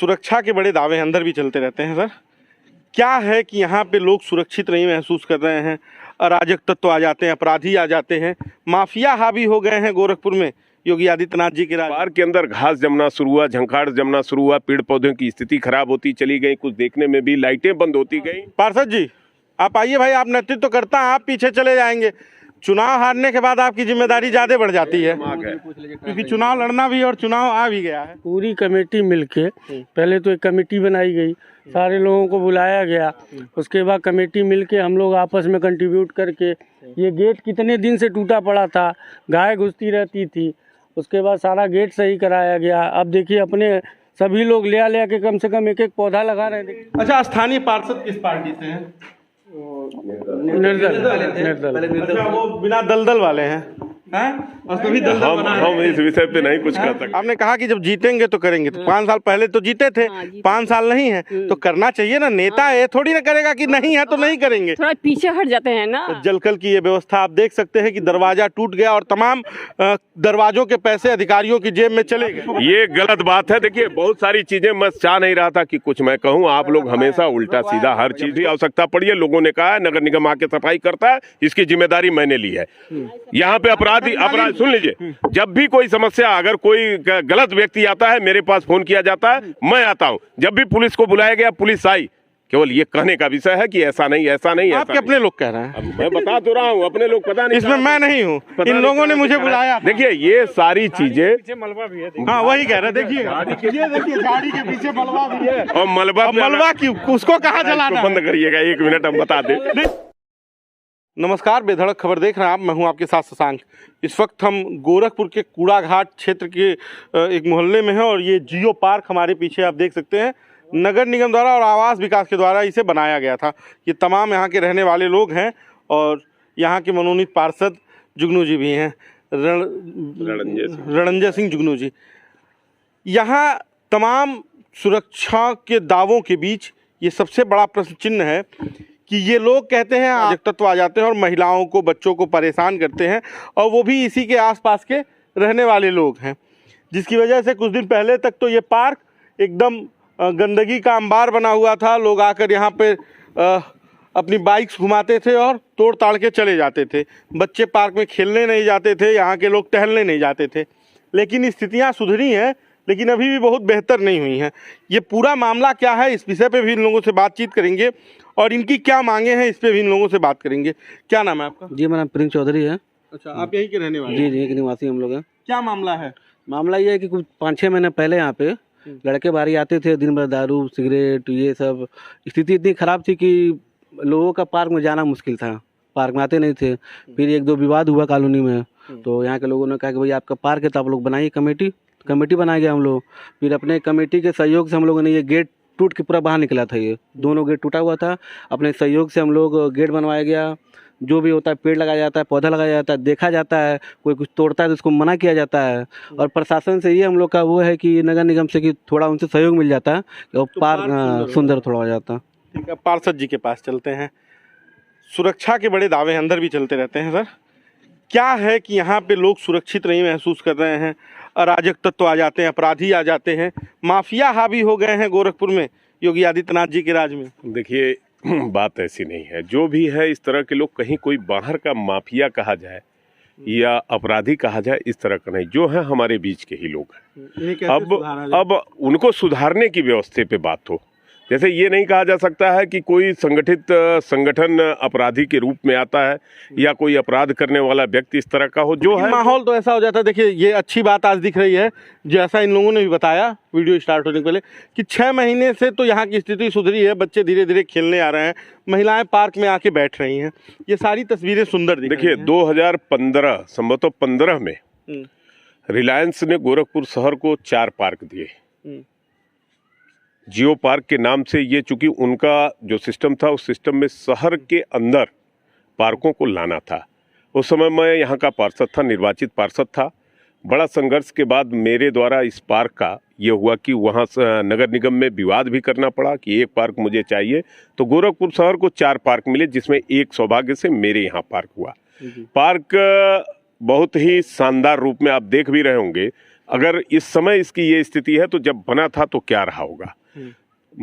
सुरक्षा के बड़े दावे अंदर भी चलते रहते हैं सर। क्या है कि यहाँ पे लोग सुरक्षित नहीं महसूस कर रहे हैं, अराजक तत्व आ जाते हैं, अपराधी आ जाते हैं, माफिया हावी हो गए हैं गोरखपुर में योगी आदित्यनाथ जी के राज। पार्क के अंदर घास जमना शुरू हुआ, झंखाड़ जमना शुरू हुआ, पेड़ पौधों की स्थिति खराब होती चली गई, कुछ देखने में भी लाइटें बंद होती गई। पार्षद जी आप आइए भाई, आप नेतृत्व तो करता है, आप पीछे चले जाएंगे। चुनाव हारने के बाद आपकी जिम्मेदारी ज्यादा बढ़ जाती है, क्योंकि चुनाव लड़ना भी और चुनाव आ भी गया है। पूरी कमेटी मिलके पहले तो एक कमेटी बनाई गई, सारे लोगों को बुलाया गया, उसके बाद कमेटी मिलके हम लोग आपस में कंट्रीब्यूट करके, ये गेट कितने दिन से टूटा पड़ा था, गाय घुसती रहती थी, उसके बाद सारा गेट सही कराया गया। अब देखिए अपने सभी लोग ले के कम से कम एक पौधा लगा रहे हैं। अच्छा, स्थानीय पार्षद किस पार्टी से हैं? निर्दल। अच्छा, वो बिना दलदल वाले हैं? और तभी हम इस विषय पे नहीं कुछ कर सकते। आपने कहा कि जब जीतेंगे तो करेंगे, तो 5 साल पहले तो जीते थे, 5 साल नहीं है तो करना चाहिए ना। नेता ये थोड़ी ना करेगा कि नहीं है तो नहीं करेंगे, थोड़ा पीछे हट जाते हैं ना। तो जलकल की ये व्यवस्था आप देख सकते हैं कि दरवाजा टूट गया और तमाम दरवाजों के पैसे अधिकारियों की जेब में चले गए। ये गलत बात है। देखिए बहुत सारी चीजें मैं चाह नहीं रहा था कि कुछ मैं कहूँ, आप लोग हमेशा उल्टा सीधा हर चीज की आवश्यकता पड़ी है। लोगों ने कहा है नगर निगम आके सफाई करता है, इसकी जिम्मेदारी मैंने ली है। यहाँ पे अपराध सुन लीजिए, जब भी कोई समस्या, अगर कोई गलत व्यक्ति आता है मेरे पास फोन किया जाता है, मैं आता हूँ। जब भी पुलिस को बुलाया गया पुलिस आई। केवल ये कहने का विषय है कि ऐसा नहीं ऐसा नहीं। आपके अपने लोग कह रहे हैं, मैं बता तो रहा हूँ, अपने लोग पता नहीं, इसमें मैं नहीं हूँ, इन लोगों ने मुझे बुलाया। देखिए ये सारी चीजें, हाँ वही कह रहे, देखिए ये देखिए गाड़ी के पीछे मलबा भी है। और मलबा क्यों, उसको कहाँ जलाना? बंद करिएगा, 1 मिनट हम बता दें। नमस्कार, बेधड़क खबर देख रहे हैं आप, मैं हूं आपके साथ शशांक। इस वक्त हम गोरखपुर के कूड़ा घाट क्षेत्र के एक मोहल्ले में हैं और ये जियो पार्क हमारे पीछे आप देख सकते हैं, नगर निगम द्वारा और आवास विकास के द्वारा इसे बनाया गया था। ये तमाम यहाँ के रहने वाले लोग हैं और यहाँ के मनोनीत पार्षद जुगनू जी भी हैं, रणंजय सिंह जुगनू जी। यहाँ तमाम सुरक्षा के दावों के बीच ये सबसे बड़ा प्रश्न चिन्ह है कि ये लोग कहते हैं अराजक तत्व आ जाते हैं और महिलाओं को, बच्चों को परेशान करते हैं, और वो भी इसी के आसपास के रहने वाले लोग हैं, जिसकी वजह से कुछ दिन पहले तक तो ये पार्क एकदम गंदगी का अंबार बना हुआ था। लोग आकर यहाँ पे अपनी बाइक्स घुमाते थे और तोड़ ताड़ के चले जाते थे। बच्चे पार्क में खेलने नहीं जाते थे, यहाँ के लोग टहलने नहीं जाते थे। लेकिन स्थितियाँ सुधरी हैं, लेकिन अभी भी बहुत बेहतर नहीं हुई हैं। ये पूरा मामला क्या है, इस विषय पे भी इन लोगों से बातचीत करेंगे और इनकी क्या मांगे हैं इस पे भी इन लोगों से बात करेंगे। क्या नाम है आपका? जी मेरा नाम प्रिंस चौधरी है। अच्छा, आप यहीं के रहने वाले? जी एक निवासी हम लोग हैं। क्या मामला है? मामला ये है कि कुछ 5-6 महीने पहले यहाँ पे लड़के बाहरी आते थे, दिन भर दारू सिगरेट ये सब, स्थिति इतनी खराब थी कि लोगों का पार्क में जाना मुश्किल था, पार्क में आते नहीं थे। फिर 1-2 विवाद हुआ कॉलोनी में, तो यहाँ के लोगों ने कहा कि भाई आपका पार्क है तो आप लोग बनाइए कमेटी बनाया गया हम लोग। फिर अपने कमेटी के सहयोग से हम लोगों ने, ये गेट टूट के पूरा बाहर निकला था, ये दोनों गेट टूटा हुआ था, अपने सहयोग से हम लोग गेट बनवाया गया। जो भी होता है पेड़ लगाया जाता है, पौधा लगाया जाता है, देखा जाता है, कोई कुछ तोड़ता है तो उसको मना किया जाता है। और प्रशासन से ये हम लोग का वो है कि नगर निगम से कि थोड़ा उनसे सहयोग मिल जाता है और पार्क सुंदर थोड़ा हो जाता है। ठीक है, पार्षद जी के पास चलते हैं। सुरक्षा के बड़े दावे अंदर भी चलते रहते हैं सर। क्या है कि यहाँ पे लोग सुरक्षित नहीं महसूस कर रहे हैं, अराजक तत्व आ जाते हैं, अपराधी आ जाते हैं, माफिया हावी हो गए हैं गोरखपुर में योगी आदित्यनाथ जी के राज में? देखिए बात ऐसी नहीं है, जो भी है इस तरह के लोग, कहीं कोई बाहर का माफिया कहा जाए या अपराधी कहा जाए, इस तरह का नहीं, जो है हमारे बीच के ही लोग हैं। अब उनको सुधारने की व्यवस्था पे बात हो। जैसे ये नहीं कहा जा सकता है कि कोई संगठित संगठन अपराधी के रूप में आता है या कोई अपराध करने वाला व्यक्ति इस तरह का हो, जो है माहौल तो ऐसा हो जाता है। देखिए ये अच्छी बात आज दिख रही है, जैसा इन लोगों ने भी बताया वीडियो स्टार्ट होने के पहले, कि 6 महीने से तो यहाँ की स्थिति सुधरी है, बच्चे धीरे धीरे खेलने आ रहे हैं, महिलाएं पार्क में आके बैठ रही हैं, ये सारी तस्वीरें सुंदर दिख रही हैं। देखिए 2015 संभवतः 15 में रिलायंस ने गोरखपुर शहर को 4 पार्क दिए, जियो पार्क के नाम से। ये चूंकि उनका जो सिस्टम था, उस सिस्टम में शहर के अंदर पार्कों को लाना था। उस समय मैं यहाँ का पार्षद था, निर्वाचित पार्षद था। बड़ा संघर्ष के बाद मेरे द्वारा इस पार्क का ये हुआ कि वहाँ नगर निगम में विवाद भी करना पड़ा कि एक पार्क मुझे चाहिए, तो गोरखपुर शहर को 4 पार्क मिले, जिसमें एक सौभाग्य से मेरे यहाँ पार्क हुआ। पार्क बहुत ही शानदार रूप में आप देख भी रहे होंगे, अगर इस समय इसकी ये स्थिति है तो जब बना था तो क्या रहा होगा।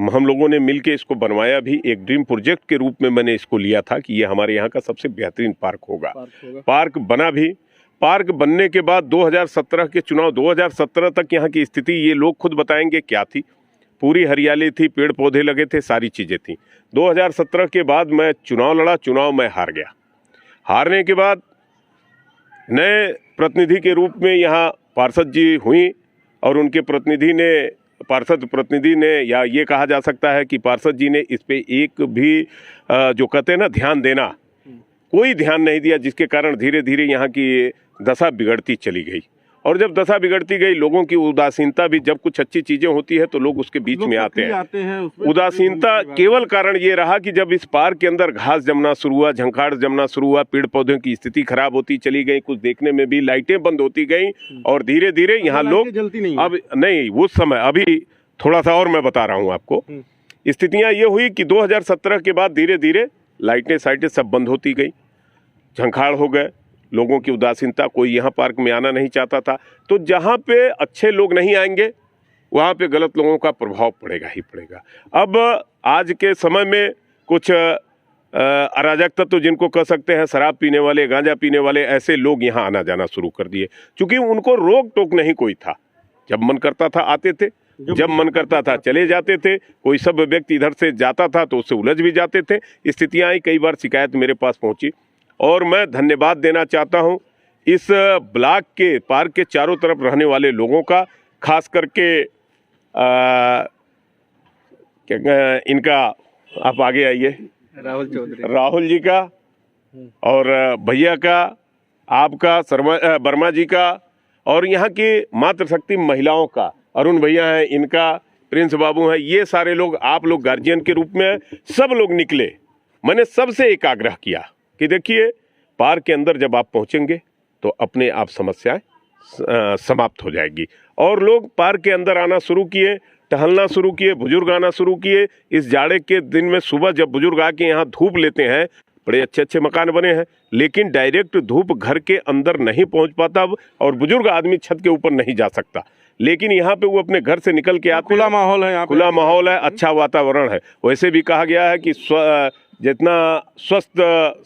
हम लोगों ने मिलके इसको बनवाया भी, एक ड्रीम प्रोजेक्ट के रूप में मैंने इसको लिया था कि ये हमारे यहाँ का सबसे बेहतरीन पार्क होगा। पार्क बना भी। पार्क बनने के बाद 2017 के चुनाव, 2017 तक यहाँ की स्थिति ये लोग खुद बताएंगे क्या थी। पूरी हरियाली थी, पेड़ पौधे लगे थे, सारी चीज़ें थी। 2017 के बाद मैं चुनाव लड़ा, चुनाव में हार गया। हारने के बाद नए प्रतिनिधि के रूप में यहाँ पार्षद जी हुई और उनके पार्षद प्रतिनिधि ने, या ये कहा जा सकता है कि पार्षद जी ने इस पे एक भी जो कहते हैं ना ध्यान देना, कोई ध्यान नहीं दिया, जिसके कारण धीरे धीरे यहाँ की दशा बिगड़ती चली गई। और जब दशा बिगड़ती गई, लोगों की उदासीनता भी, जब कुछ अच्छी चीजें होती है तो लोग उसके बीच में आते हैं। उदासीनता केवल कारण ये रहा कि जब इस पार्क के अंदर घास जमना शुरू हुआ, झंखाड़ जमना शुरू हुआ, पेड़ पौधों की स्थिति खराब होती चली गई, कुछ देखने में भी लाइटें बंद होती गई और धीरे धीरे यहाँ लोग अब नहीं, उस समय, अभी थोड़ा सा और मैं बता रहा हूँ आपको, स्थितियाँ ये हुई कि 2017 के बाद धीरे धीरे लाइटें साइटें सब बंद होती गई, झंखाड़ हो गए, लोगों की उदासीनता, कोई यहाँ पार्क में आना नहीं चाहता था। तो जहाँ पे अच्छे लोग नहीं आएंगे वहाँ पे गलत लोगों का प्रभाव पड़ेगा ही पड़ेगा। अब आज के समय में कुछ अराजक तत्व, जिनको कह सकते हैं शराब पीने वाले, गांजा पीने वाले, ऐसे लोग यहाँ आना जाना शुरू कर दिए, क्योंकि उनको रोक टोक नहीं कोई था। जब मन करता था आते थे, जब मन करता था चले जाते थे। कोई सब व्यक्ति इधर से जाता था तो उससे उलझ भी जाते थे। स्थितियाँ आई, कई बार शिकायत मेरे पास पहुँची और मैं धन्यवाद देना चाहता हूं इस ब्लॉक के, पार्क के चारों तरफ रहने वाले लोगों का, खास करके इनका, आप आगे आइए, राहुल जी का और भैया का, आपका वर्मा जी का, और यहाँ की मातृशक्ति महिलाओं का, अरुण भैया हैं, इनका, प्रिंस बाबू हैं, ये सारे लोग, आप लोग गार्जियन के रूप में सब लोग निकले। मैंने सबसे एक आग्रह किया कि देखिए, पार्क के अंदर जब आप पहुंचेंगे तो अपने आप समस्याएं समाप्त हो जाएगी। और लोग पार्क के अंदर आना शुरू किए, टहलना शुरू किए, बुजुर्ग आना शुरू किए। इस जाड़े के दिन में सुबह जब बुजुर्ग आके यहाँ धूप लेते हैं, बड़े अच्छे अच्छे मकान बने हैं, लेकिन डायरेक्ट धूप घर के अंदर नहीं पहुंच पाता और बुजुर्ग आदमी छत के ऊपर नहीं जा सकता। लेकिन यहाँ पे वो अपने घर से निकल के आते, खुला माहौल है, यहाँ खुला माहौल है, अच्छा वातावरण है। वैसे भी कहा गया है कि जितना स्वस्थ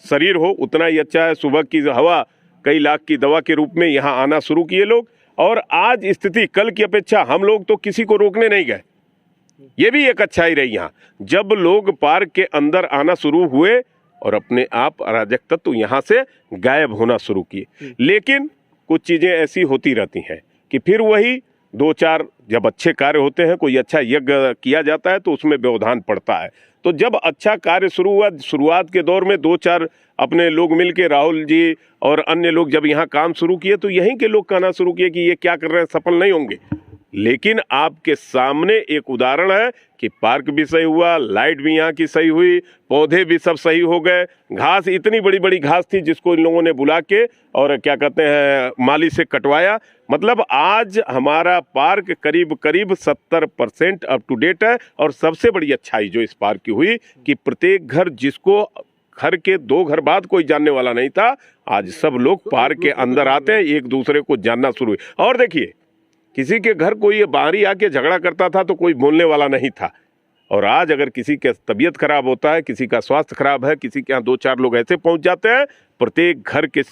शरीर हो उतना ही अच्छा है। सुबह की हवा कई लाख की दवा के रूप में यहाँ आना शुरू किए लोग। और आज स्थिति कल की अपेक्षा, हम लोग तो किसी को रोकने नहीं गए, ये भी एक अच्छाई रही यहाँ। जब लोग पार्क के अंदर आना शुरू हुए और अपने आप अराजक तत्व यहाँ से गायब होना शुरू किए। लेकिन कुछ चीज़ें ऐसी होती रहती हैं कि फिर वही दो चार, जब अच्छे कार्य होते हैं, कोई अच्छा यज्ञ किया जाता है तो उसमें व्यवधान पड़ता है। तो जब अच्छा कार्य शुरू हुआ, शुरुआत के दौर में दो चार अपने लोग मिलके, राहुल जी और अन्य लोग जब यहाँ काम शुरू किए तो यहीं के लोग कहना शुरू किए कि ये क्या कर रहे हैं, सफल नहीं होंगे। लेकिन आपके सामने एक उदाहरण है कि पार्क भी सही हुआ, लाइट भी यहाँ की सही हुई, पौधे भी सब सही हो गए। घास, इतनी बड़ी बड़ी घास थी जिसको इन लोगों ने बुला के और क्या कहते हैं माली से कटवाया। मतलब आज हमारा पार्क करीब करीब 70% अप टू डेट है। और सबसे बड़ी अच्छाई जो इस पार्क की हुई कि प्रत्येक घर, जिसको घर के 2 घर बाद कोई जानने वाला नहीं था, आज सब लोग पार्क के अंदर आते हैं, एक दूसरे को जानना शुरू हुई। और देखिए, किसी के घर कोई बाहरी आके झगड़ा करता था तो कोई बोलने वाला नहीं था। और आज अगर किसी की तबीयत खराब होता है, किसी का स्वास्थ्य खराब है, किसी के यहाँ 2-4 लोग ऐसे पहुंच जाते हैं, प्रत्येक घर के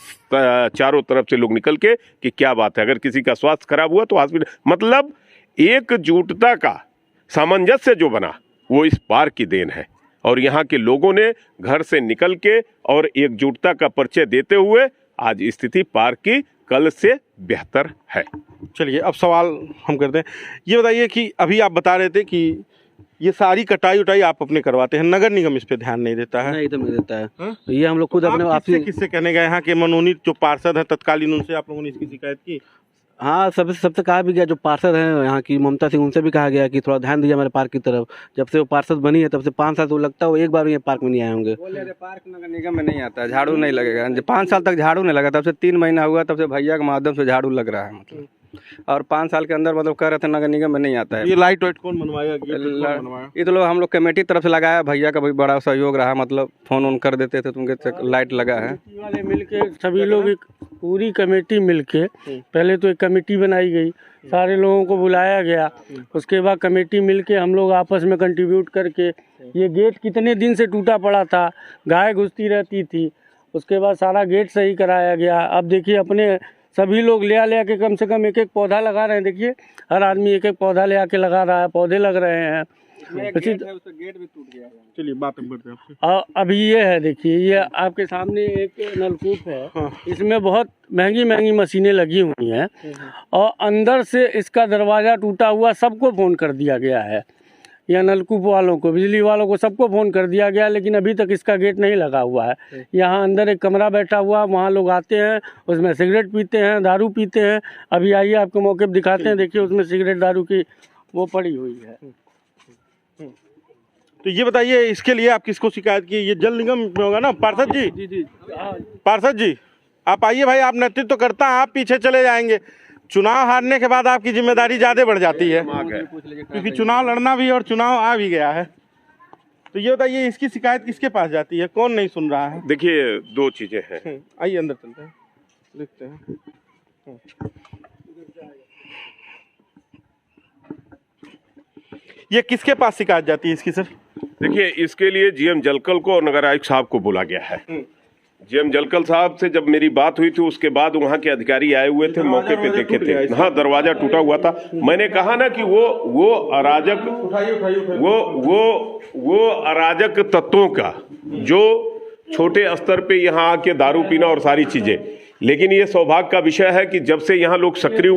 चारों तरफ से लोग निकल के कि क्या बात है, अगर किसी का स्वास्थ्य खराब हुआ तो हॉस्पिटल। मतलब एकजुटता का सामंजस्य जो बना वो इस पार्क की देन है। और यहाँ के लोगों ने घर से निकल के और एकजुटता का परिचय देते हुए आज स्थिति पार्क की कल से बेहतर है। चलिए, अब सवाल हम करते हैं। ये बताइए कि अभी आप बता रहे थे कि ये सारी कटाई उटाई आप अपने करवाते हैं, नगर निगम इस पे ध्यान नहीं देता है? नहीं, तो नहीं देता है। ये हम लोग खुद अपने आप से। किससे कहने गए यहाँ के मनोनीत जो पार्षद हैं तत्कालीन, उनसे आप लोगों ने इसकी शिकायत की? हाँ, सबसे कहा भी गया, जो पार्षद हैं यहाँ की ममता सिंह, उनसे भी कहा गया कि थोड़ा ध्यान दीजिए हमारे पार्क की तरफ। जब से वो पार्षद बनी है तब से 5 साल तो लगता है वो एक बार भी ये पार्क में नहीं आए होंगे। पार्क नगर निगम में नहीं आता, झाड़ू नहीं लगेगा। 5 साल तक झाड़ू नहीं लगा, तब से 3 महीना हुआ, तब से भैया के माध्यम से झाड़ू लग रहा है। मतलब और 5 साल के अंदर मतलब कह रहे थे नगर निगम में नहीं आता है। ये लाइट वाइट कौन बनवाया, गेट कौन बनवाया? ये तो लोग हम लोग कमेटी तरफ से लगाया, भैया का भी बड़ा सहयोग रहा, मतलब फोन ऑन कर देते थे तुमके लाइट लगा है। वाले मिलके सभी लोग एक पूरी कमेटी मिलके, पहले तो एक कमेटी बनाई गई, सारे लोगों को बुलाया गया, उसके बाद कमेटी मिलके हम लोग आपस में कंट्रीब्यूट करके, ये गेट कितने दिन से टूटा पड़ा था, गाय घुसती रहती थी, उसके बाद सारा गेट सही कराया गया। अब देखिए अपने सभी लोग ले के कम से कम एक एक पौधा लगा रहे हैं। देखिए हर आदमी एक एक पौधा ले आके लगा रहा है, पौधे लग रहे हैं। गेट भी टूट गया है। चलिए बात बढ़ते हैं आपसे। और अभी ये है, देखिए ये आपके सामने एक नलकूप है, इसमें बहुत महंगी महंगी मशीनें लगी हुई हैं और अंदर से इसका दरवाज़ा टूटा हुआ, सबको फ़ोन कर दिया गया है, या नलकूप वालों को, बिजली वालों को, सबको फ़ोन कर दिया गया, लेकिन अभी तक इसका गेट नहीं लगा हुआ है। यहाँ अंदर एक कमरा बैठा हुआ, वहाँ लोग आते हैं, उसमें सिगरेट पीते हैं, दारू पीते हैं। अभी आइए आपको मौके पर दिखाते हैं, देखिए उसमें सिगरेट दारू की वो पड़ी हुई है। तो ये बताइए, इसके लिए आप किसको शिकायत की? ये जल निगम में होगा ना? पार्षद जी, जी पार्षद जी आप आइए भाई, आप नेतृत्व तो करता है, आप पीछे चले जाएंगे। चुनाव हारने के बाद आपकी जिम्मेदारी ज़्यादा बढ़ जाती है, क्योंकि चुनाव लड़ना भी और चुनाव आ भी गया है। तो ये बताइए, इसकी शिकायत किसके पास जाती है, कौन नहीं सुन रहा है? देखिए 2 चीजें हैं। आइए अंदर चलते हैं, देखते हैं। ये किसके पास शिकायत जाती है इसकी सर? देखिए इसके लिए जीएम जलकल को और नगर आयुक्त साहब को बोला गया है। जीएम जलकल साहब से जब मेरी बात हुई थी, उसके बाद वहाँ के अधिकारी आए हुए थे, मौके पे देखे थे। हाँ, दरवाजा टूटा हुआ था। मैंने कहा ना कि वो अराजक, वो अराजक तत्वों का जो छोटे स्तर पे यहाँ आके दारू पीना और सारी चीजें, लेकिन ये सौभाग्य का विषय है कि जब से यहाँ लोग सक्रिय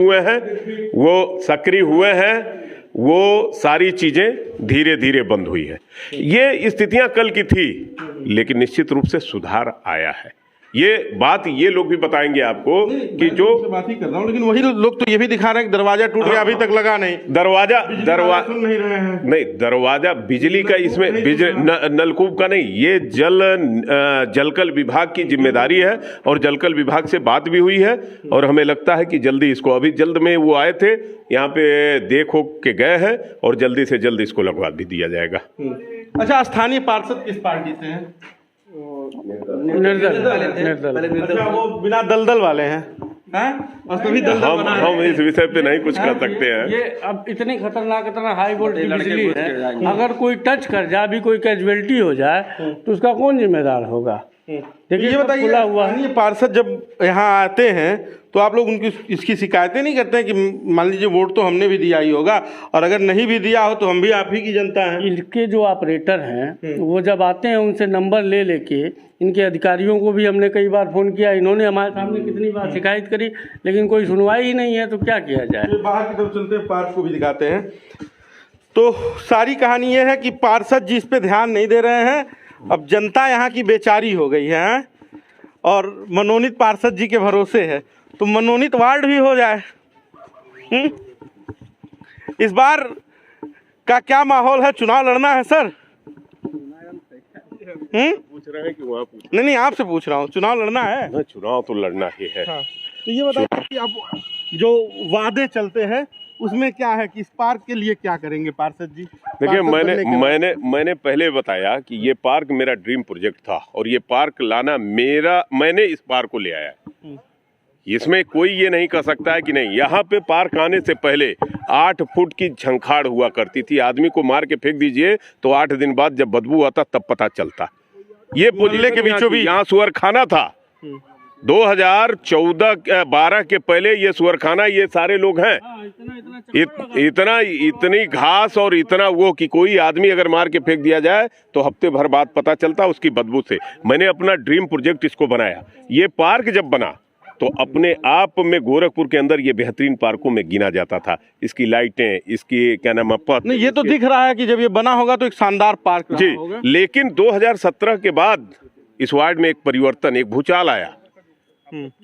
हुए हैं, वो सारी चीजें धीरे धीरे बंद हुई है। ये स्थितियां कल की थी, लेकिन निश्चित रूप से सुधार आया है। ये बात ये लोग भी बताएंगे आपको कि जो बात ही कर रहा हूँ, लेकिन वही लोग तो ये भी दिखा रहे हैं कि दरवाजा टूट गया, अभी तक लगा नहीं। दरवाजा सुन नहीं रहे हैं। नहीं, दरवाजा बिजली का, इसमें नलकूप का नहीं, ये जलकल विभाग की जिम्मेदारी है और जलकल विभाग से बात भी हुई है और हमें लगता है कि जल्दी इसको, अभी जल्द में वो आए थे यहाँ पे, देख हो के गए हैं और जल्दी से जल्द इसको लगवा भी दिया जाएगा। अच्छा, स्थानीय पार्षद किस पार्टी से हैं? निर्दल। अच्छा, वो बिना दलदल वाले हैं? और सभी दलदल हम इस विषय पे नहीं कुछ कर सकते हैं। ये अब इतनी खतरनाक हाई वोल्टेज बिजली है, अगर कोई टच कर जाए, अभी कोई कैजुअलिटी हो जाए तो उसका कौन जिम्मेदार होगा? देखिए ये बताइए, खुला हुआ है। ये पार्षद जब यहाँ आते हैं तो आप लोग उनकी इसकी शिकायतें नहीं करते हैं कि मान लीजिए वोट तो हमने भी दिया ही होगा, और अगर नहीं भी दिया हो तो हम भी आप ही की जनता हैं? इनके जो ऑपरेटर हैं वो जब आते हैं, उनसे नंबर ले लेके, इनके अधिकारियों को भी हमने कई बार फ़ोन किया, इन्होंने हमारे सामने कितनी बार शिकायत करी, लेकिन कोई सुनवाई ही नहीं है, तो क्या किया जाए? बाहर की तरफ चलते हैं, पार्क को भी दिखाते हैं। तो सारी कहानी ये है कि पार्षद जी इस पे ध्यान नहीं दे रहे हैं। अब जनता यहाँ की बेचारी हो गई है और मनोनीत पार्षद जी के भरोसे है, तो मनोनीत वार्ड भी हो जाए। इस बार का क्या माहौल है? चुनाव लड़ना है सर? पूछ रहे हैं कि वहाँ नहीं, आपसे पूछ रहा हूँ, चुनाव लड़ना है? चुनाव तो लड़ना ही है। हाँ। तो ये बताइए कि अब जो वादे चलते हैं उसमें क्या है कि इस पार्क के लिए क्या करेंगे पार्षद जी? देखिए मैंने पहले बताया कि ये पार्क मेरा ड्रीम प्रोजेक्ट था और ये पार्क लाना मैंने इस पार्क को ले आया। इसमें कोई ये नहीं कह सकता है कि नहीं। यहाँ पे पार्क आने से पहले 8 फुट की झंखाड़ हुआ करती थी, आदमी को मार के फेंक दीजिए तो 8 दिन बाद जब बदबू आता तब पता चलता। ये मोहल्ले के बीचों बीच यहाँ सुअर खाना था। 2014-12 के पहले ये सुअर खाना, ये सारे लोग हैं। इतनी घास और इतना वो कि कोई आदमी अगर मार के फेंक दिया जाए तो हफ्ते भर बाद पता चलता उसकी बदबू से। मैंने अपना ड्रीम प्रोजेक्ट इसको बनाया। ये पार्क जब बना तो अपने आप में गोरखपुर के अंदर ये बेहतरीन पार्कों में गिना जाता था। इसकी लाइटें, इसकी क्या नाम है, पथ, नहीं, ये तो दिख रहा है कि जब ये बना होगा तो एक शानदार पार्क जी होगा। लेकिन 2017 के बाद इस वार्ड में एक परिवर्तन, एक भूचाल आया।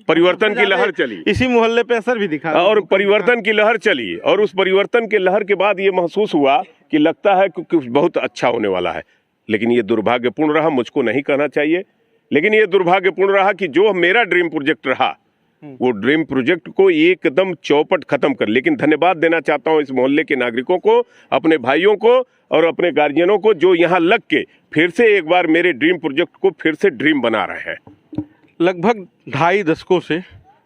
परिवर्तन की लहर चली, इसी मोहल्ले पे असर भी दिखा, और परिवर्तन की लहर चली, और उस परिवर्तन के लहर के बाद ये महसूस हुआ कि लगता है कि कुछ बहुत अच्छा होने वाला है। लेकिन ये दुर्भाग्यपूर्ण रहा, मुझको नहीं कहना चाहिए, लेकिन ये दुर्भाग्यपूर्ण रहा कि जो मेरा ड्रीम प्रोजेक्ट रहा वो ड्रीम प्रोजेक्ट को एकदम चौपट खत्म कर। लेकिन धन्यवाद देना चाहता हूं इस मोहल्ले के नागरिकों को, अपने भाइयों को और अपने गार्जियनों को, जो यहाँ लग के फिर से एक बार मेरे ड्रीम प्रोजेक्ट को फिर से ड्रीम बना रहे हैं। लगभग 2.5 दशकों से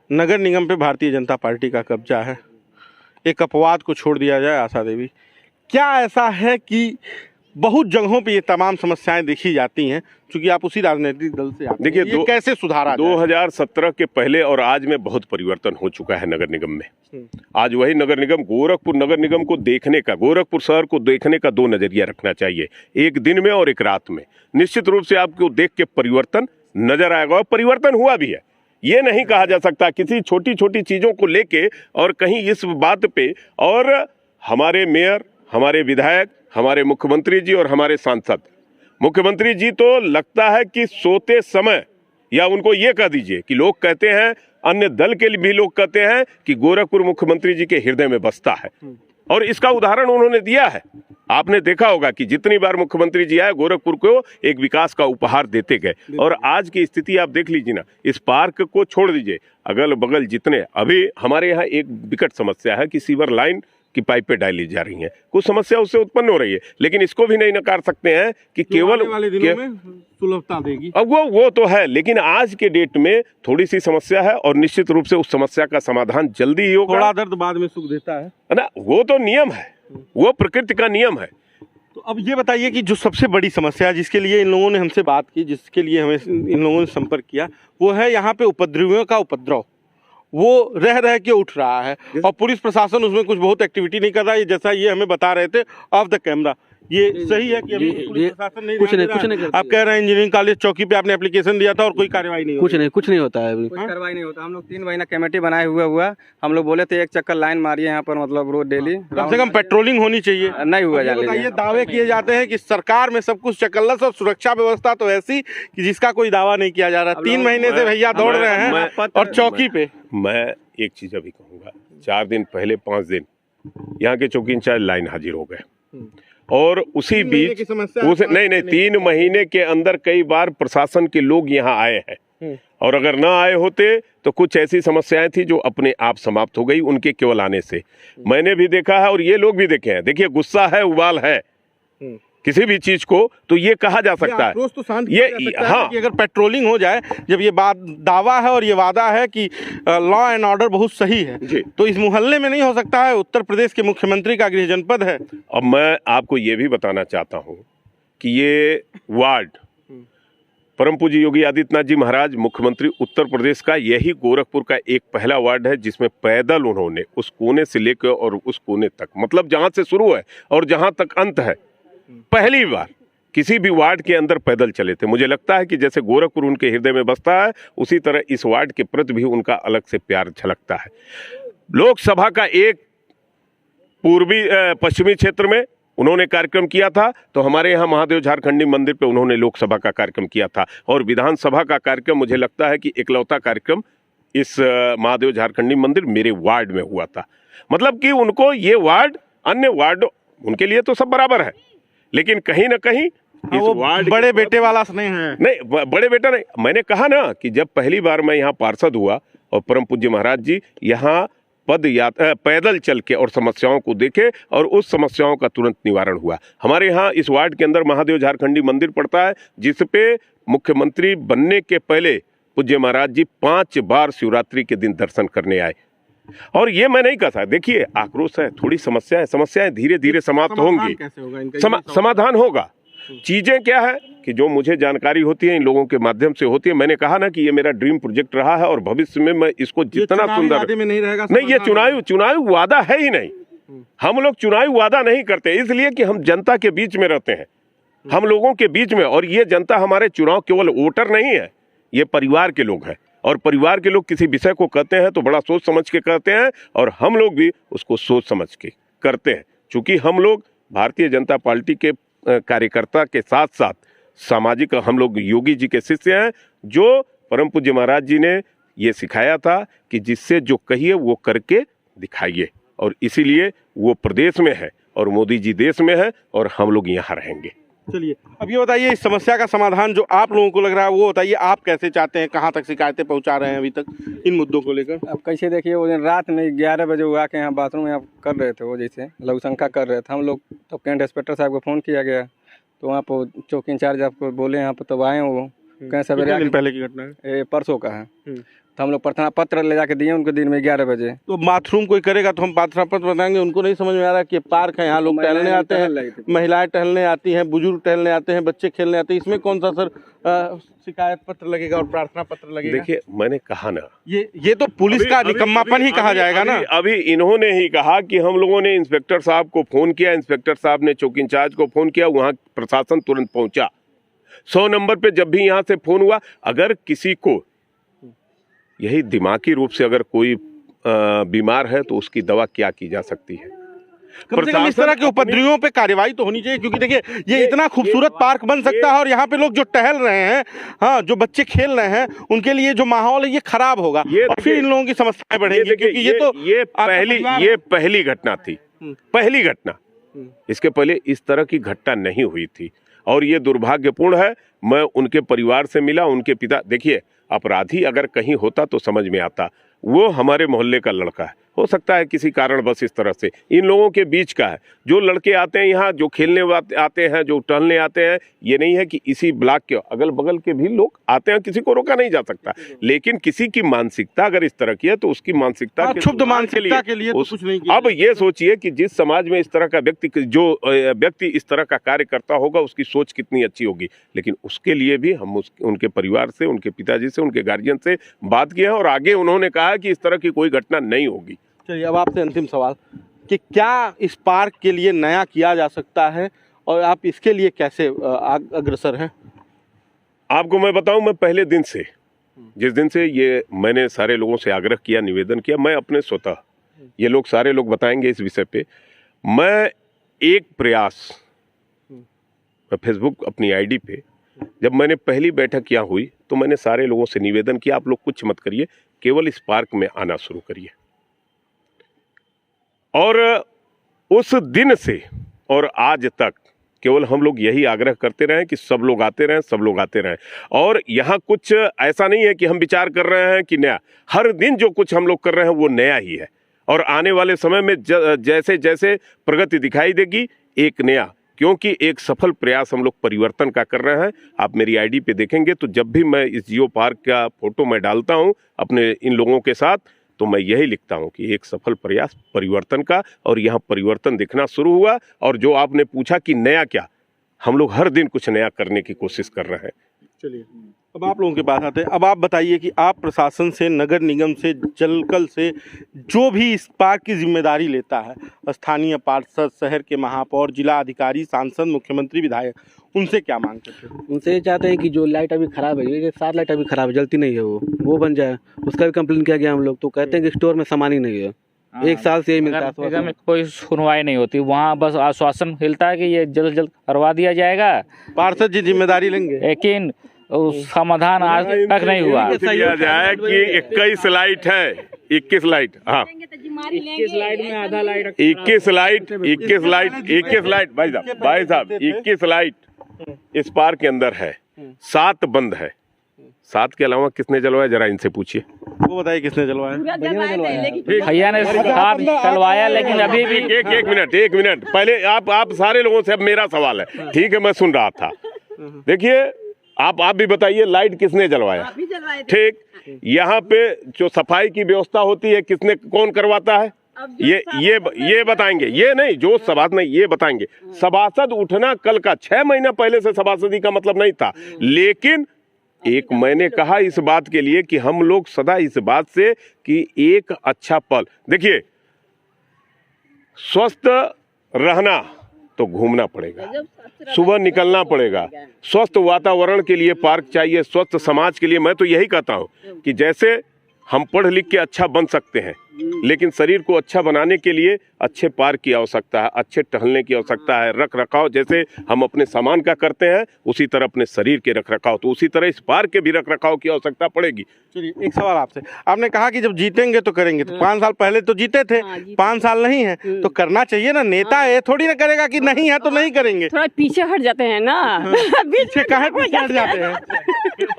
नगर निगम पे भारतीय जनता पार्टी का कब्जा है। एक अपवाद को छोड़ दिया जाए, आशा देवी, क्या ऐसा है कि बहुत जगहों पे ये तमाम समस्याएं देखी जाती हैं, क्योंकि आप उसी राजनीतिक दल से आते हैं, देखिए, ये कैसे सुधारा जाए? 2017 के पहले और आज में बहुत परिवर्तन हो चुका है नगर निगम में। आज वही नगर निगम, गोरखपुर नगर निगम को देखने का, गोरखपुर शहर को देखने का 2 नजरिया रखना चाहिए, एक दिन में और एक रात में। निश्चित रूप से आपको देख के परिवर्तन नजर आएगा, और परिवर्तन हुआ भी है। ये नहीं कहा जा सकता किसी छोटी छोटी चीजों को लेके और कहीं इस बात पे, और हमारे मेयर, हमारे विधायक, हमारे मुख्यमंत्री जी और हमारे सांसद, मुख्यमंत्री जी तो लगता है कि सोते समय, या उनको ये कह दीजिए कि लोग कहते हैं, अन्य दल के भी लोग कहते हैं कि गोरखपुर मुख्यमंत्री जी के हृदय में बसता है, और इसका उदाहरण उन्होंने दिया है। आपने देखा होगा कि जितनी बार मुख्यमंत्री जी आए, गोरखपुर को एक विकास का उपहार देते गए। और आज की स्थिति आप देख लीजिए ना, इस पार्क को छोड़ दीजिए, अगल बगल जितने, अभी हमारे यहाँ एक विकट समस्या है कि सीवर लाइन की पाइपें डाली जा रही हैं, कुछ समस्या उससे उत्पन्न हो रही है, लेकिन इसको भी नहीं नकार सकते हैं कि केवल वाले दिनों में सुलभता देगी। अब वो तो है, लेकिन आज के डेट में थोड़ी सी समस्या है, और निश्चित रूप से उस समस्या का समाधान जल्दी ही होगा। थोड़ा दर्द बाद में सुख देता है ना, वो तो नियम है, वो प्रकृति का नियम है। तो अब ये बताइए कि जो सबसे बड़ी समस्या है, जिसके लिए इन लोगों ने हमसे बात की, जिसके लिए हमें इन लोगों ने संपर्क किया, वो है यहाँ पे उपद्रवियों का उपद्रव। वो रह के उठ रहा है, और पुलिस प्रशासन उसमें कुछ बहुत एक्टिविटी नहीं कर रहा है, जैसा ये हमें बता रहे थे ऑफ द कैमरा। ये सही है कि अभी पुलिस प्रशासन नहीं कुछ नहीं आप कह रहे हैं इंजीनियरिंग कॉलेज चौकी पे आपने एप्लीकेशन दिया था और कोई कार्रवाई नहीं कुछ नहीं होता है अभी। कुछ कार्रवाई नहीं होता। हम लोग 3 महीना कमेटी बनाए हुआ हम लोग बोले थे 1 चक्कर लाइन मारिए यहाँ पर, मतलब रोज डेली, कम से कम पेट्रोलिंग होनी चाहिए। नहीं हुआ। जान ये लीजिए, दावे किए जाते हैं कि सरकार में सब कुछ चकल्लस और सुरक्षा व्यवस्था तो ऐसी कि जिसका कोई दावा नहीं किया जा रहा। 3 महीने से भैया दौड़ रहे हैं और चौकी पे। मैं एक चीज अभी कहूंगा, 4 दिन पहले 5 दिन यहाँ के चौकी इंचार्ज लाइन हाजिर हो गए, और उसी बीच नहीं 3 महीने के अंदर कई बार प्रशासन के लोग यहाँ आए हैं, और अगर ना आए होते तो कुछ ऐसी समस्याएं थी जो अपने आप समाप्त हो गई उनके केवल आने से। मैंने भी देखा है और ये लोग भी देखे हैं। देखिए, गुस्सा है, उबाल है किसी भी चीज को, तो ये कहा जा सकता है। तो शांत ये हाँ, कि अगर पेट्रोलिंग हो जाए, जब ये बात दावा है और ये वादा है कि लॉ एंड ऑर्डर बहुत सही है, तो इस मोहल्ले में नहीं हो सकता है? उत्तर प्रदेश के मुख्यमंत्री का गृह जनपद है। अब मैं आपको ये भी बताना चाहता हूँ कि ये वार्ड परम पूज्य योगी आदित्यनाथ जी महाराज मुख्यमंत्री उत्तर प्रदेश का, यही गोरखपुर का एक पहला वार्ड है जिसमें पैदल उन्होंने उस कोने से लेकर और उस कोने तक, मतलब जहां से शुरू है और जहां तक अंत है, पहली बार किसी भी वार्ड के अंदर पैदल चले थे। मुझे लगता है कि जैसे गोरखपुर उनके हृदय में बसता है, उसी तरह इस वार्ड के प्रति भी उनका अलग से प्यार झलकता है। लोकसभा का एक पश्चिमी क्षेत्र में उन्होंने कार्यक्रम किया था, तो हमारे यहाँ महादेव झारखंडी मंदिर पे उन्होंने लोकसभा का कार्यक्रम किया था, और विधानसभा का कार्यक्रम मुझे लगता है कि इकलौता कार्यक्रम इस महादेव झारखंडी मंदिर मेरे वार्ड में हुआ था। मतलब कि उनको ये वार्ड, अन्य वार्ड उनके लिए तो सब बराबर है, लेकिन कहीं ना कहीं इस वार्ड बड़े बेटे वाला स्नेह है। नहीं, बड़े बेटा नहीं। मैंने कहा ना कि जब पहली बार मैं यहाँ पार्षद हुआ और परम पूज्य महाराज जी यहाँ पैदल चल के और समस्याओं को देखे, और उस समस्याओं का तुरंत निवारण हुआ। हमारे यहाँ इस वार्ड के अंदर महादेव झारखंडी मंदिर पड़ता है, जिसपे मुख्यमंत्री बनने के पहले पूज्य महाराज जी 5 बार शिवरात्रि के दिन दर्शन करने आए। और ये मैं नहीं कहता, देखिए आक्रोश है, थोड़ी समस्या है, समस्याएं धीरे धीरे समाप्त होंगी, समाधान होगा। चीजें क्या है कि जो मुझे जानकारी होती है इन लोगों के माध्यम से होती है। मैंने कहा ना कि ये मेरा ड्रीम प्रोजेक्ट रहा है, और भविष्य में मैं इसको जितना सुंदर में नहीं रहेगा। नहीं, ये चुनावी वादा है ही नहीं। हम लोग चुनावी वादा नहीं करते, इसलिए कि हम जनता के बीच में रहते हैं, हम लोगों के बीच में, और ये जनता हमारे चुनाव केवल वोटर नहीं है, ये परिवार के लोग हैं, और परिवार के लोग किसी विषय को कहते हैं तो बड़ा सोच समझ के कहते हैं, और हम लोग भी उसको सोच समझ के करते हैं। चूंकि हम लोग भारतीय जनता पार्टी के कार्यकर्ता के साथ साथ सामाजिक, हम लोग योगी जी के शिष्य हैं, जो परम पूज्य महाराज जी ने ये सिखाया था कि जिससे जो कहिए वो करके दिखाइए, और इसीलिए वो प्रदेश में है और मोदी जी देश में है, और हम लोग यहाँ रहेंगे। चलिए, अब ये बताइए, इस समस्या का समाधान जो आप लोगों को लग रहा है वो बताइए, आप कैसे चाहते हैं, कहाँ तक शिकायतें पहुंचा रहे हैं अभी तक इन मुद्दों को लेकर? अब कैसे देखिए, वो दिन रात में 11 बजे वो आके यहाँ बाथरूम में कर रहे थे, वो जैसे लघुशंका कर रहे थे हम लोग। तब कैंट इंस्पेक्टर साहब को फ़ोन किया गया, तो वहाँ पर चौकी इंचार्ज आपको बोले यहाँ पर, तब आए वो कहीं सवेरे। दिन पहले की घटना है, ये परसों का है। तो हम लोग प्रार्थना पत्र ले जाके दिए उनको दिन में 11 बजे। तो बाथरूम कोई करेगा तो हम प्रार्थना पत्र बताएंगे, उनको नहीं समझ में आ रहा कि पार्क है, यहाँ लोग टहलने आते हैं, महिलाएं टहलने आती हैं, बुजुर्ग टहलने आते हैं, बच्चे खेलने आते हैं, इसमें कौन सा सर शिकायत पत्र लगेगा और प्रार्थना पत्र लगेगा? देखिए, मैंने कहा ना, ये तो पुलिस का निकम्मापन ही कहा जाएगा ना। अभी इन्होंने ही कहा कि हम लोगों ने इंस्पेक्टर साहब को फोन किया, इंस्पेक्टर साहब ने चौकी इंचार्ज को फोन किया, वहाँ प्रशासन तुरंत पहुंचा। 100 नंबर पे जब भी यहाँ से फोन हुआ, अगर किसी को यही दिमागी रूप से अगर कोई बीमार है तो उसकी दवा क्या की जा सकती है? कम से कम इस तरह के उपद्रवियों पे कार्रवाई तो होनी चाहिए, क्योंकि देखिए ये इतना खूबसूरत पार्क बन सकता है और यहाँ पे लोग जो टहल रहे हैं, हाँ, जो बच्चे खेल रहे हैं, उनके लिए जो माहौल है ये खराब होगा और फिर इन लोगों की समस्याएं बढ़ेंगी, क्योंकि ये पहली घटना थी, पहली घटना। इसके पहले इस तरह की घटना नहीं हुई थी और ये दुर्भाग्यपूर्ण है। मैं उनके परिवार से मिला, उनके पिता, देखिए अपराधी अगर कहीं होता तो समझ में आता, वो हमारे मोहल्ले का लड़का है, हो सकता है किसी कारण बस इस तरह से इन लोगों के बीच का है। जो लड़के आते हैं यहाँ, जो खेलने आते हैं, जो टहलने आते हैं, ये नहीं है कि इसी ब्लॉक के अगल बगल के भी लोग आते हैं, किसी को रोका नहीं जा सकता। लेकिन किसी की मानसिकता अगर इस तरह की है तो उसकी मानसिकता क्षुब्ध मानसिकता के लिए तो कुछ नहीं किया। अब ये सोचिए कि जिस समाज में इस तरह का व्यक्ति इस तरह का कार्य करता होगा, उसकी सोच कितनी अच्छी होगी। लेकिन उसके लिए भी हम उनके परिवार से, उनके पिताजी से, उनके गार्जियन से बात किए हैं और आगे उन्होंने कहा कि इस तरह की कोई घटना नहीं होगी। चलिए, अब आपसे अंतिम सवाल कि क्या इस पार्क के लिए नया किया जा सकता है और आप इसके लिए कैसे अग्रसर हैं? आपको मैं बताऊं, मैं पहले दिन से, जिस दिन से ये मैंने सारे लोगों से आग्रह किया, निवेदन किया, मैं अपने स्वतः, ये लोग सारे लोग बताएंगे इस विषय पे, मैं एक प्रयास, मैं फेसबुक अपनी आईडी पे जब मैंने पहली बैठक यहाँ हुई तो मैंने सारे लोगों से निवेदन किया, आप लोग कुछ मत करिए, केवल इस पार्क में आना शुरू करिए। और उस दिन से और आज तक केवल हम लोग यही आग्रह करते रहे कि सब लोग आते रहें, सब लोग आते रहें। और यहाँ कुछ ऐसा नहीं है कि हम विचार कर रहे हैं कि नया, हर दिन जो कुछ हम लोग कर रहे हैं वो नया ही है और आने वाले समय में जैसे जैसे प्रगति दिखाई देगी, एक नया, क्योंकि एक सफल प्रयास हम लोग परिवर्तन का कर रहे हैं। आप मेरी आईडी पे देखेंगे तो जब भी मैं इस जियो पार्क का फोटो मैं डालता हूं अपने इन लोगों के साथ, तो मैं यही लिखता हूं कि एक सफल प्रयास परिवर्तन का, और यहाँ परिवर्तन दिखना शुरू हुआ। और जो आपने पूछा कि नया क्या, हम लोग हर दिन कुछ नया करने की कोशिश कर रहे हैं। चलिए, अब आप लोगों के पास आते हैं। अब आप बताइए कि आप प्रशासन से, नगर निगम से, जलकल से, जो भी इस पार्क की जिम्मेदारी लेता है, स्थानीय पार्षद, शहर के महापौर, जिला अधिकारी, सांसद, मुख्यमंत्री, विधायक, उनसे क्या मांग करते हैं? उनसे ये चाहते हैं कि जो लाइट अभी ख़राब है, ये 7 लाइट अभी ख़राब है, जलती नहीं है, वो बन जाए। उसका भी कंप्लेन किया गया हम लोग, तो कहते हैं कि स्टोर में सामान ही नहीं है। 1 साल से यही मिलता है, निगम में कोई सुनवाई नहीं होती, वहाँ बस आश्वासन मिलता है कि ये जल्द जल्द करवा दिया जाएगा, पार्षद जी जिम्मेदारी लेंगे, लेकिन समाधान आज तक नहीं हुआ। दिया जाए कि 21 लाइट है, 21 लाइट, हाँ 21 लाइट में आधा लाइट, 21 लाइट भाई साहब 21 लाइट इस पार्क के अंदर है, 7 बंद है। 7 के अलावा किसने जलवाया, जरा इनसे पूछिए, वो बताइए किसने जलवाया? भैया ने 7 चलवाया, लेकिन अभी भी एक मिनट पहले आप सारे लोगों से, अब मेरा सवाल है, ठीक है, मैं सुन रहा था। देखिए, आप भी बताइए, लाइट किसने जलवाया? ठीक, यहाँ पे जो सफाई की व्यवस्था होती है किसने, कौन करवाता है? ये बताएंगे, ये नहीं जो सभासद नहीं, ये बताएंगे। सभासद उठना कल का, 6 महीना पहले से सभासदी का मतलब नहीं था, लेकिन एक मैंने कहा इस बात के लिए कि हम लोग सदा इस बात से कि एक अच्छा पल, देखिए स्वस्थ रहना तो घूमना पड़ेगा, सुबह निकलना पड़ेगा, स्वस्थ वातावरण के लिए पार्क चाहिए, स्वस्थ समाज के लिए मैं तो यही कहता हूँ कि जैसे हम पढ़ लिख के अच्छा बन सकते हैं, लेकिन शरीर को अच्छा बनाने के लिए अच्छे पार्क की आवश्यकता है, अच्छे टहलने की आवश्यकता है, रख रखाव जैसे हम अपने सामान का करते हैं उसी तरह अपने शरीर के रख रखाव, तो उसी तरह इस पार्क के भी रख रखाव की आवश्यकता पड़ेगी। चलिए एक सवाल आपसे, आपने कहा कि जब जीतेंगे तो करेंगे, तो 5 साल पहले तो जीते थे, 5 साल नहीं है तो करना चाहिए ना। नेता ये थोड़ी ना करेगा कि नहीं है तो नहीं करेंगे, थोड़ा पीछे हट जाते हैं ना। पीछे काहे पीछे हट जाते हैं?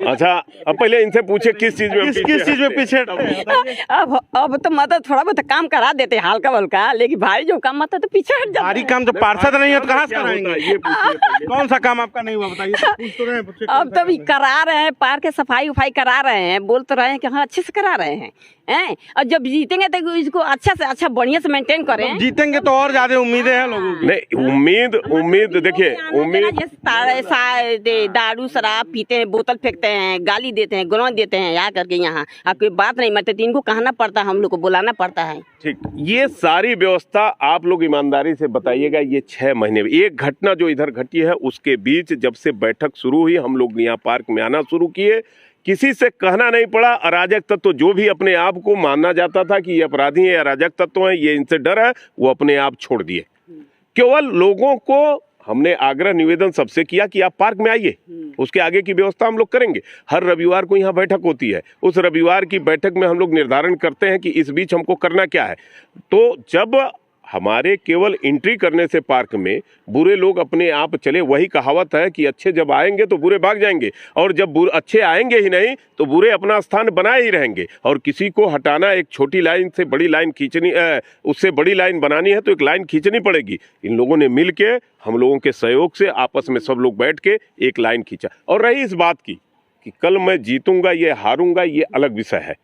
अच्छा, अब पहले इनसे पूछे किस चीज में किस चीज में पीछे हटते हैं? अब तो मतलब थोड़ा बहुत काम करा देते हैं हल्का बल्का, लेकिन भारी जो काम आता है तो पीछे हट जाते भारी हैं। काम जब पार्षद नहीं है तो कहाँ से क्या होता कराएंगे? है ये पूछिए। कौन सा काम आपका नहीं हुआ बताइए? पूछ तो रहे हैं, पूछिए, अब कौन सा तो भी काम है? करा रहे हैं, पार्क के सफाई उफाई करा रहे हैं, बोल तो रहे हैं कि हाँ अच्छे से करा रहे हैं, और जब जीतेंगे तो इसको अच्छा से अच्छा बढ़िया से मेंटेन करें। जीतेंगे तो और ज्यादा उम्मीदें हैं लोगों की। नहीं, उम्मीद देखिए, उम्मीद दारू शराब पीते हैं, बोतल फेंकते हैं, गाली देते हैं, गाली देते हैं, यहाँ करके यहाँ आपकी बात नहीं मानते तो इनको कहना पड़ता है, हम लोग को बुलाना पड़ता है। ठीक, ये सारी व्यवस्था आप लोग ईमानदारी से बताइएगा। ये 6 महीने में एक घटना जो इधर घटी है, उसके बीच जब से बैठक शुरू हुई हम लोग यहाँ पार्क में आना शुरू किए, किसी से कहना नहीं पड़ा। अराजक तत्व जो भी अपने आप को मानना जाता था कि ये अपराधी है, अराजक तत्व है, ये इनसे डर है, वो अपने आप छोड़ दिए। केवल लोगों को हमने आग्रह निवेदन सबसे किया कि आप पार्क में आइए, उसके आगे की व्यवस्था हम लोग करेंगे। हर रविवार को यहाँ बैठक होती है, उस रविवार की बैठक में हम लोग निर्धारण करते हैं कि इस बीच हमको करना क्या है। तो जब हमारे केवल एंट्री करने से पार्क में बुरे लोग अपने आप चले, वही कहावत है कि अच्छे जब आएंगे तो बुरे भाग जाएंगे, और जब अच्छे आएंगे ही नहीं तो बुरे अपना स्थान बनाए ही रहेंगे। और किसी को हटाना, एक छोटी लाइन से बड़ी लाइन खींचनी, उससे बड़ी लाइन बनानी है तो एक लाइन खींचनी पड़ेगी। इन लोगों ने मिल के, हम लोगों के सहयोग से आपस में सब लोग बैठ के एक लाइन खींचा। और रही इस बात की कि कल मैं जीतूंगा ये हारूंगा, ये अलग विषय है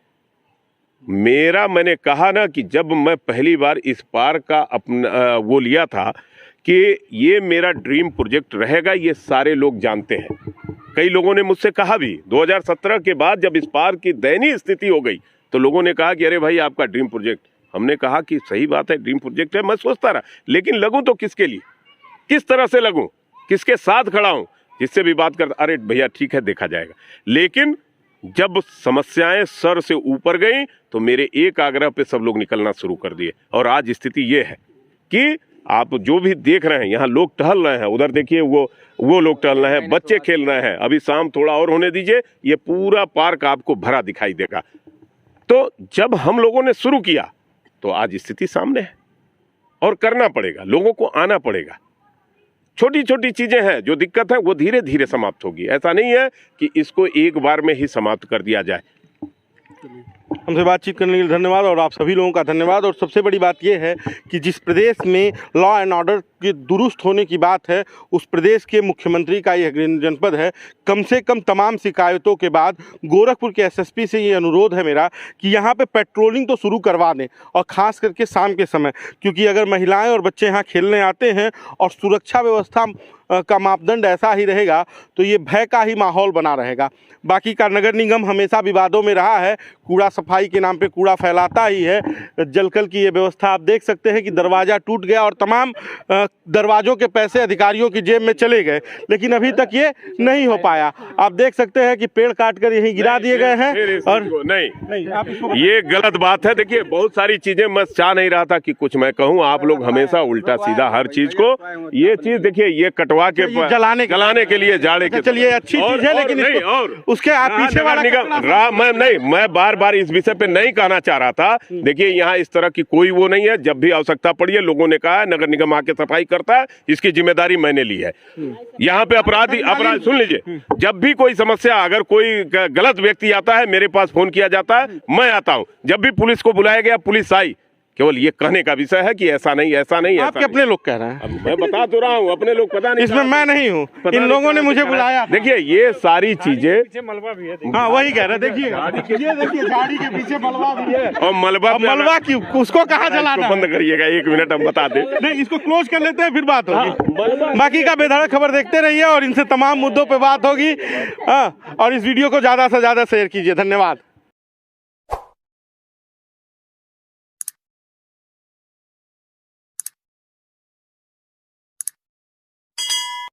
मेरा। मैंने कहा ना कि जब मैं पहली बार इस पार्क का अपना वो लिया था कि ये मेरा ड्रीम प्रोजेक्ट रहेगा, ये सारे लोग जानते हैं। कई लोगों ने मुझसे कहा भी 2017 के बाद जब इस पार्क की दयनीय स्थिति हो गई तो लोगों ने कहा कि अरे भाई आपका ड्रीम प्रोजेक्ट। हमने कहा कि सही बात है, ड्रीम प्रोजेक्ट है। मैं सोचता रहा, लेकिन लगूं तो किसके लिए, किस तरह से लगूं, किसके साथ खड़ा हूं, जिससे भी बात करता अरे भैया ठीक है देखा जाएगा। लेकिन जब समस्याएं सर से ऊपर गई तो मेरे एक आग्रह पे सब लोग निकलना शुरू कर दिए। और आज स्थिति ये है कि आप जो भी देख रहे हैं, यहाँ लोग टहल रहे हैं, उधर देखिए वो लोग टहल रहे हैं, बच्चे खेल रहे हैं। अभी शाम थोड़ा और होने दीजिए, ये पूरा पार्क आपको भरा दिखाई देगा। तो जब हम लोगों ने शुरू किया तो आज स्थिति सामने है, और करना पड़ेगा, लोगों को आना पड़ेगा। छोटी छोटी चीजें हैं, जो दिक्कत है वो धीरे धीरे समाप्त होगी। ऐसा नहीं है कि इसको एक बार में ही समाप्त कर दिया जाए। हमसे बातचीत करने के लिए धन्यवाद, और आप सभी लोगों का धन्यवाद। और सबसे बड़ी बात यह है कि जिस प्रदेश में लॉ एंड ऑर्डर के दुरुस्त होने की बात है, उस प्रदेश के मुख्यमंत्री का यह जनपद है। कम से कम तमाम शिकायतों के बाद गोरखपुर के एसएसपी से ये अनुरोध है मेरा कि यहाँ पे पेट्रोलिंग तो शुरू करवा दें, और ख़ास करके शाम के समय, क्योंकि अगर महिलाएं और बच्चे यहाँ खेलने आते हैं और सुरक्षा व्यवस्था का मापदंड ऐसा ही रहेगा तो ये भय का ही माहौल बना रहेगा। बाकी का नगर निगम हमेशा विवादों में रहा है, कूड़ा सफाई के नाम पे कूड़ा फैलाता ही है। जलकल की ये व्यवस्था आप देख सकते हैं कि दरवाज़ा टूट गया और तमाम दरवाज़ों के पैसे अधिकारियों की जेब में चले गए, लेकिन अभी तक ये नहीं हो पाया। आप देख सकते हैं कि पेड़ काट कर यहीं गिरा दिए गए हैं। और नहीं, आप ये गलत बात है। देखिए, बहुत सारी चीजें मैं चाह नहीं रहा था कि कुछ मैं कहूँ, आप लोग हमेशा उल्टा सीधा हर चीज को, ये चीज देखिए, ये कटवा के जलाने के लिए जाड़े के, चलिए अच्छी चीज है, लेकिन नहीं, और उसके पीछे वाला मैं बार इस विषय पे नहीं कहना चाह रहा था। देखिए, यहाँ इस तरह की कोई वो नहीं है। जब भी आवश्यकता पड़ी है, लोगों ने कहा है नगर निगम आके सफाई करता है, इसकी जिम्मेदारी मैंने ली है। यहाँ पे अपराध सुन लीजिए, जब भी कोई समस्या, अगर कोई गलत व्यक्ति आता है, मेरे पास फोन किया जाता है, मैं आता हूँ। जब भी पुलिस को बुलाया गया, पुलिस आई। केवल ये कहने का विषय है कि ऐसा नहीं, ऐसा नहीं, आपके अपने लोग कह रहे हैं। अब मैं बता तो रहा हूँ, अपने लोग पता नहीं, इसमें मैं नहीं हूँ, इन लोगों ने मुझे बुलाया। देखिए, ये सारी चीजें, हाँ वही कह रहे, देखिए ये देखिए गाड़ी के पीछे मलबा भी है। और मलबा क्यों, उसको कहाँ जलाना? बंद करिएगा, 1 मिनट हम बता दें। नहीं, इसको क्लोज कर लेते हैं, फिर बात होगी। बाकी का बेधड़क खबर देखते रहिए और इनसे तमाम मुद्दों पे बात होगी। और इस वीडियो को ज्यादा से ज्यादा शेयर कीजिए। धन्यवाद।